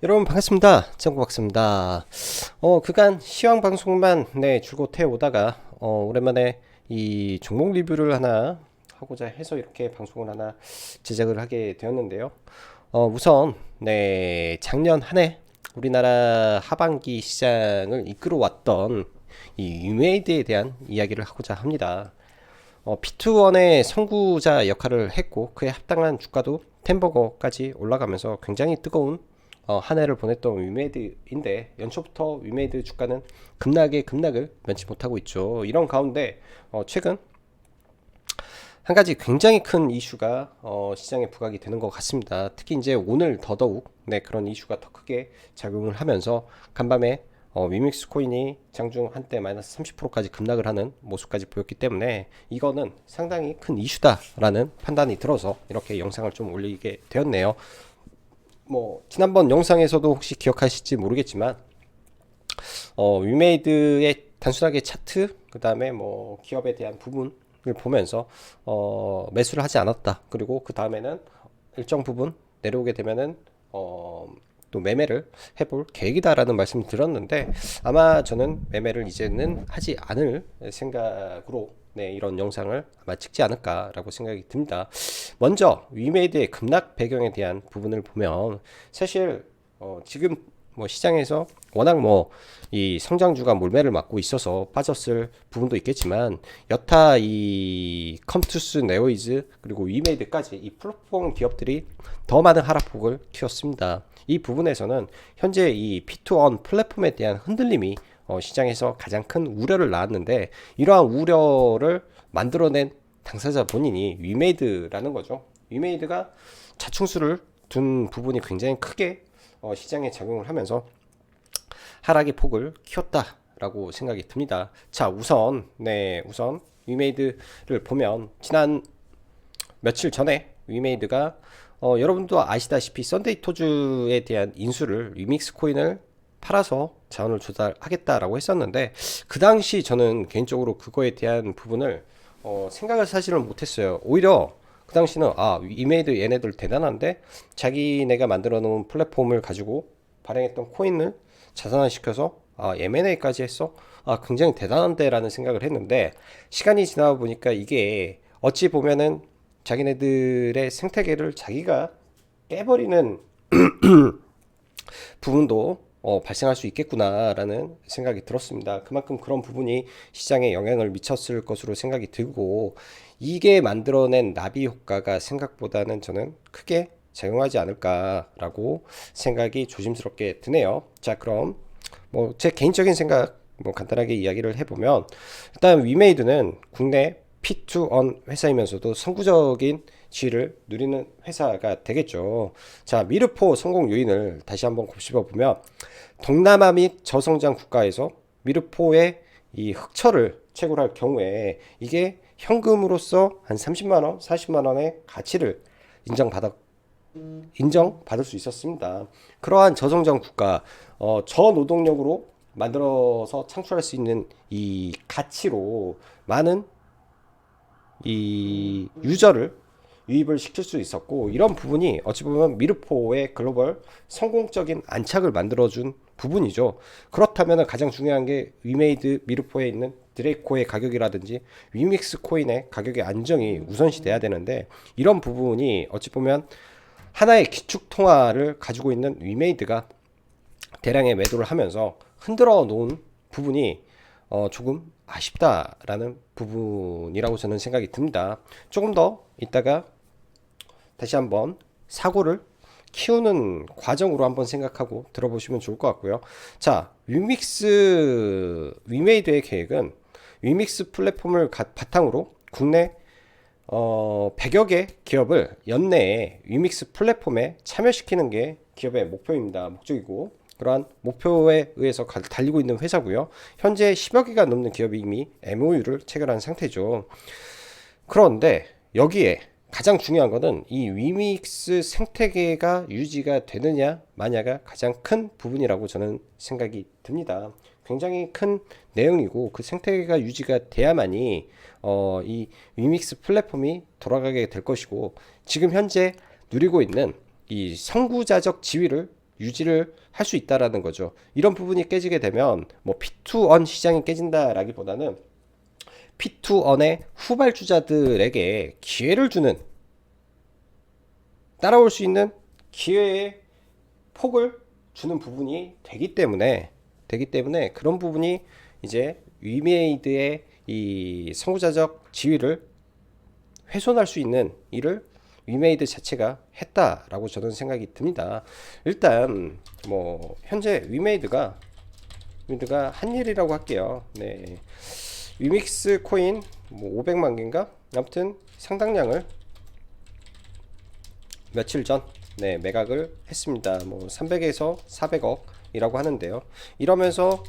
여러분 반갑습니다. 정국박사입니다. 그간 시황 방송만 줄곧 해오다가 오랜만에 이 종목 리뷰를 하나 하고자 해서 이렇게 방송을 하나 제작을 하게 되었는데요. 우선 작년 한 해 우리나라 하반기 시장을 이끌어왔던 이 유메이드에 대한 이야기를 하고자 합니다. P2원의 선구자 역할을 했고 그에 합당한 주가도 10버거까지 올라가면서 굉장히 뜨거운 한 해를 보냈던 위메이드인데, 연초부터 위메이드 주가는 급락을 면치 못하고 있죠. 이런 가운데 최근 한 가지 굉장히 큰 이슈가 시장에 부각이 되는 것 같습니다. 특히 이제 오늘 더더욱 그런 이슈가 더 크게 작용을 하면서 간밤에 위믹스 코인이 장중 한때 마이너스 30%까지 급락을 하는 모습까지 보였기 때문에 이거는 상당히 큰 이슈다라는 판단이 들어서 이렇게 영상을 좀 올리게 되었네요. 지난번 영상에서도 혹시 기억하실지 모르겠지만 위메이드의 단순하게 차트, 그 다음에 기업에 대한 부분을 보면서 매수를 하지 않았다. 그리고 그 다음에는 일정 부분 내려오게 되면은 또 매매를 해볼 계획이다라는 말씀을 드렸는데, 아마 저는 매매를 이제는 하지 않을 생각으로 이런 영상을 아마 찍지 않을까라고 생각이 듭니다. 먼저 위메이드의 급락 배경에 대한 부분을 보면, 사실 지금 시장에서 워낙 이 성장주가 몰매를 맞고 있어서 빠졌을 부분도 있겠지만, 여타 이 컴투스, 네오이즈 그리고 위메이드까지 이 플랫폼 기업들이 더 많은 하락폭을 키웠습니다. 이 부분에서는 현재 이 P2On 플랫폼에 대한 흔들림이 시장에서 가장 큰 우려를 낳았는데, 이러한 우려를 만들어낸 당사자 본인이 위메이드라는 거죠. 위메이드가 자충수를 둔 부분이 굉장히 크게 시장에 작용을 하면서 하락의 폭을 키웠다라고 생각이 듭니다. 자, 우선 위메이드를 보면 지난 며칠 전에 위메이드가 여러분도 아시다시피 썬데이 토즈에 대한 인수를 위믹스 코인을 팔아서 자원을 조달하겠다라고 했었는데, 그 당시 저는 개인적으로 그거에 대한 부분을 생각을 사실은 못했어요. 오히려 그 당시는 위메이드 얘네들 대단한데 자기네가 만들어 놓은 플랫폼을 가지고 발행했던 코인을 자산화시켜서 M&A까지 했어? 굉장히 대단한데 라는 생각을 했는데, 시간이 지나다 보니까 이게 어찌 보면은 자기네들의 생태계를 자기가 깨버리는 부분도 발생할 수 있겠구나라는 생각이 들었습니다. 그만큼 그런 부분이 시장에 영향을 미쳤을 것으로 생각이 들고, 이게 만들어낸 나비 효과가 생각보다는 저는 크게 작용하지 않을까라고 생각이 조심스럽게 드네요. 자, 그럼 제 개인적인 생각 간단하게 이야기를 해보면, 일단 위메이드는 국내 P2On 회사이면서도 선구적인 지위를 누리는 회사가 되겠죠. 자, 미르포 성공 요인을 다시 한번 곱씹어 보면, 동남아 및 저성장 국가에서 미르포의 이 흑철을 채굴할 경우에 이게 현금으로서 한 30만 원, 40만 원의 가치를 인정받을 수 있었습니다. 그러한 저성장 국가, 저노동력으로 만들어서 창출할 수 있는 이 가치로 많은 이 유저를 유입을 시킬 수 있었고, 이런 부분이 어찌 보면 미르포의 글로벌 성공적인 안착을 만들어준 부분이죠. 그렇다면 가장 중요한 게 위메이드 미르포에 있는 드레이코의 가격이라든지 위믹스 코인의 가격의 안정이 우선시 돼야 되는데, 이런 부분이 어찌 보면 하나의 기축 통화를 가지고 있는 위메이드가 대량의 매도를 하면서 흔들어 놓은 부분이 조금 아쉽다라는 부분이라고 저는 생각이 듭니다. 조금 더 이따가 다시 한번 사고를 키우는 과정으로 한번 생각하고 들어보시면 좋을 것 같고요. 자, 위메이드의 계획은 위믹스 플랫폼을 바탕으로 국내 100여 개 기업을 연내에 위믹스 플랫폼에 참여시키는 게 기업의 목적이고, 그러한 목표에 의해서 달리고 있는 회사고요. 현재 10여 개가 넘는 기업이 이미 MOU를 체결한 상태죠. 그런데 여기에 가장 중요한 것은 이 위믹스 생태계가 유지가 되느냐 마냐가 가장 큰 부분이라고 저는 생각이 듭니다. 굉장히 큰 내용이고, 그 생태계가 유지가 돼야만이 이 위믹스 플랫폼이 돌아가게 될 것이고, 지금 현재 누리고 있는 이 선구자적 지위를 유지를 할 수 있다라는 거죠. 이런 부분이 깨지게 되면 뭐 P2on 시장이 깨진다라기보다는 P2on의 후발주자들에게 기회를 주는, 따라올 수 있는 기회의 폭을 주는 부분이 되기 때문에 그런 부분이 이제 위메이드의 이 선구자적 지위를 훼손할 수 있는 일을 위메이드 자체가 했다라고 저는 생각이 듭니다. 일단 뭐 현재 위메이드가 한 일이라고 할게요. 네, 위믹스 코인 뭐 500만 개인가? 아무튼 상당량을 며칠 전 매각을 했습니다. 뭐 300에서 400억이라고 하는데요. 이러면서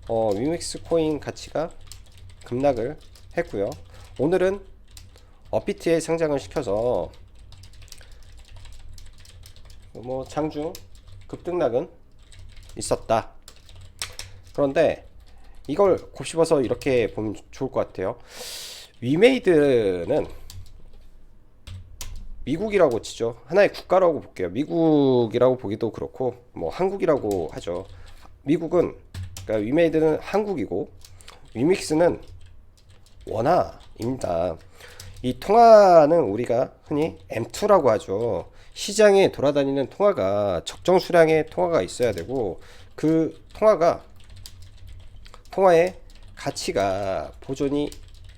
위믹스 코인 가치가 급락을 했고요. 오늘은 업비트에 상장을 시켜서 뭐 장중 급등락은 있었다. 그런데 이걸 곱씹어서 이렇게 보면 좋을 것 같아요. 위메이드는 미국이라고 치죠. 하나의 국가라고 볼게요. 미국이라고 보기도 그렇고 뭐 한국이라고 하죠. 미국은, 그러니까 위메이드는 한국이고 위믹스는 원화입니다. 이 통화는 우리가 흔히 M2라고 하죠. 시장에 돌아다니는 통화가 적정 수량의 통화가 있어야 되고, 그 통화의 가치가 보존이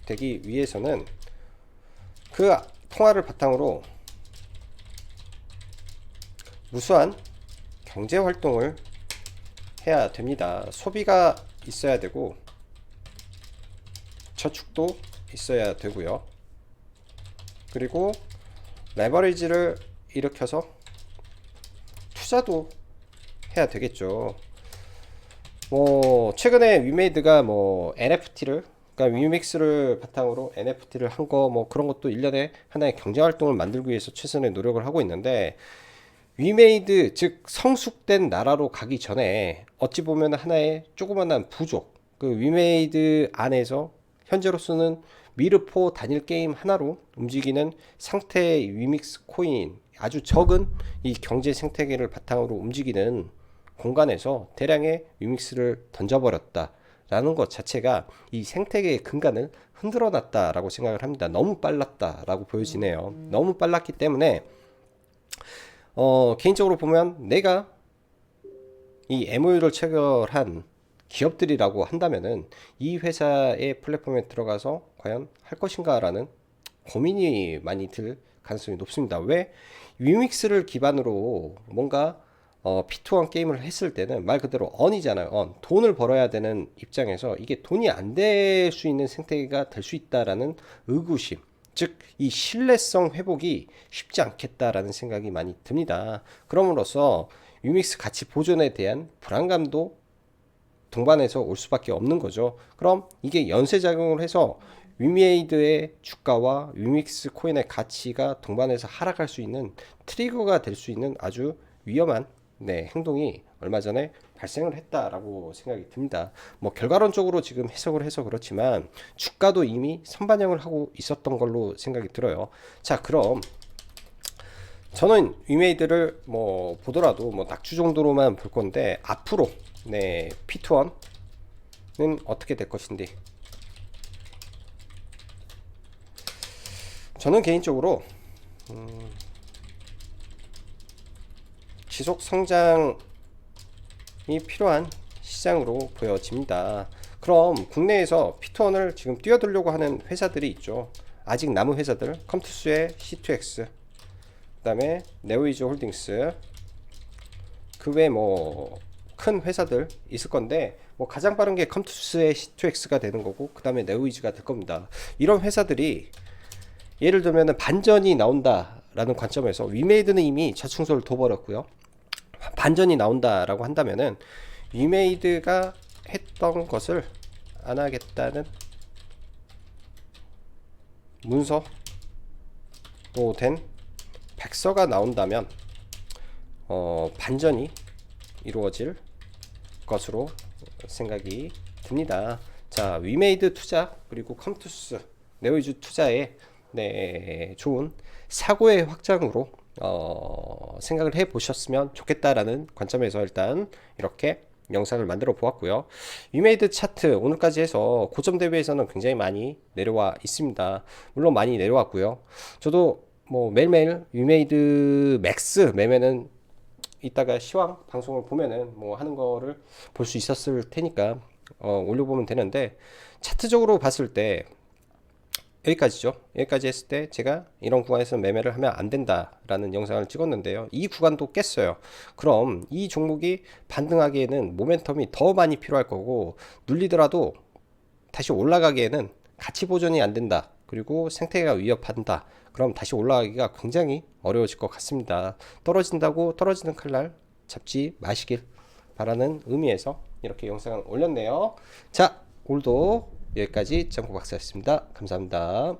되기 위해서는 그 통화를 바탕으로 무수한 경제 활동을 해야 됩니다. 소비가 있어야 되고 저축도 있어야 되고요. 그리고 레버리지를 일으켜서 투자도 해야 되겠죠. 뭐 최근에 위메이드가 뭐 NFT를, 그러니까 위믹스를 바탕으로 NFT를 한 거 뭐 그런 것도 일련의 하나의 경제 활동을 만들기 위해서 최선의 노력을 하고 있는데, 위메이드 즉 성숙된 나라로 가기 전에 어찌 보면 하나의 조그만한 부족, 그 위메이드 안에서 현재로서는 미르포 단일 게임 하나로 움직이는 상태의 위믹스 코인, 아주 적은 이 경제 생태계를 바탕으로 움직이는 공간에서 대량의 위믹스를 던져버렸다 라는 것 자체가 이 생태계의 근간을 흔들어 놨다라고 생각을 합니다. 너무 빨랐다라고 보여지네요. 너무 빨랐기 때문에 개인적으로 보면 내가 이 MOU를 체결한 기업들이라고 한다면은 이 회사의 플랫폼에 들어가서 과연 할 것인가라는 고민이 많이 들 가능성이 높습니다. 왜? 위믹스를 기반으로 뭔가 P2원 게임을 했을 때는 말 그대로 언이잖아요. 돈을 벌어야 되는 입장에서 이게 돈이 안 될 수 있는 생태계가 될 수 있다라는 의구심, 즉 이 신뢰성 회복이 쉽지 않겠다라는 생각이 많이 듭니다. 그럼으로써 위믹스 가치 보존에 대한 불안감도 동반해서 올 수밖에 없는 거죠. 그럼 이게 연쇄작용을 해서 위메이드의 주가와 위믹스 코인의 가치가 동반해서 하락할 수 있는 트리거가 될 수 있는 아주 위험한 행동이 얼마 전에 발생을 했다라고 생각이 듭니다. 뭐 결과론적으로 지금 해석을 해서 그렇지만 주가도 이미 선반영을 하고 있었던 걸로 생각이 들어요. 자, 그럼 저는 위메이드를 뭐 보더라도 뭐 낙주 정도로만 볼 건데, 앞으로 P2원은 어떻게 될 것인지 저는 개인적으로 지속 성장이 필요한 시장으로 보여집니다. 그럼 국내에서 P2원을 지금 뛰어들려고 하는 회사들이 있죠. 아직 남은 회사들, 컴투스의 C2X, 그 다음에 네오이즈 홀딩스, 그 외 뭐 큰 회사들 있을 건데, 뭐 가장 빠른 게 컴투스의 C2X가 되는 거고, 그 다음에 네오이즈가 될 겁니다. 이런 회사들이 예를 들면 반전이 나온다라는 관점에서, 위메이드는 이미 자충수를 둬버렸고요. 반전이 나온다라고 한다면은 위메이드가 했던 것을 안 하겠다는 문서로 된 백서가 나온다면 반전이 이루어질 것으로 생각이 듭니다. 자, 위메이드 투자 그리고 컴투스, 네오이즈 투자의 좋은 사고의 확장으로 생각을 해 보셨으면 좋겠다라는 관점에서 일단 이렇게 영상을 만들어 보았고요. 위메이드 차트 오늘까지 해서 고점 대비해서는 굉장히 많이 내려와 있습니다. 물론 많이 내려왔고요. 저도 뭐 매일매일 위메이드 맥스 매매는 이따가 시황 방송을 보면은 뭐 하는 거를 볼 수 있었을 테니까 올려보면 되는데, 차트적으로 봤을 때 여기까지죠. 여기까지 했을 때 제가 이런 구간에서 매매를 하면 안 된다라는 영상을 찍었는데요. 이 구간도 깼어요. 그럼 이 종목이 반등하기에는 모멘텀이 더 많이 필요할 거고, 눌리더라도 다시 올라가기에는 가치 보존이 안 된다. 그리고 생태계가 위협한다. 그럼 다시 올라가기가 굉장히 어려워질 것 같습니다. 떨어진다고 떨어지는 칼날 잡지 마시길 바라는 의미에서 이렇게 영상을 올렸네요. 자, 오늘도 여기까지 정보 박사였습니다. 감사합니다.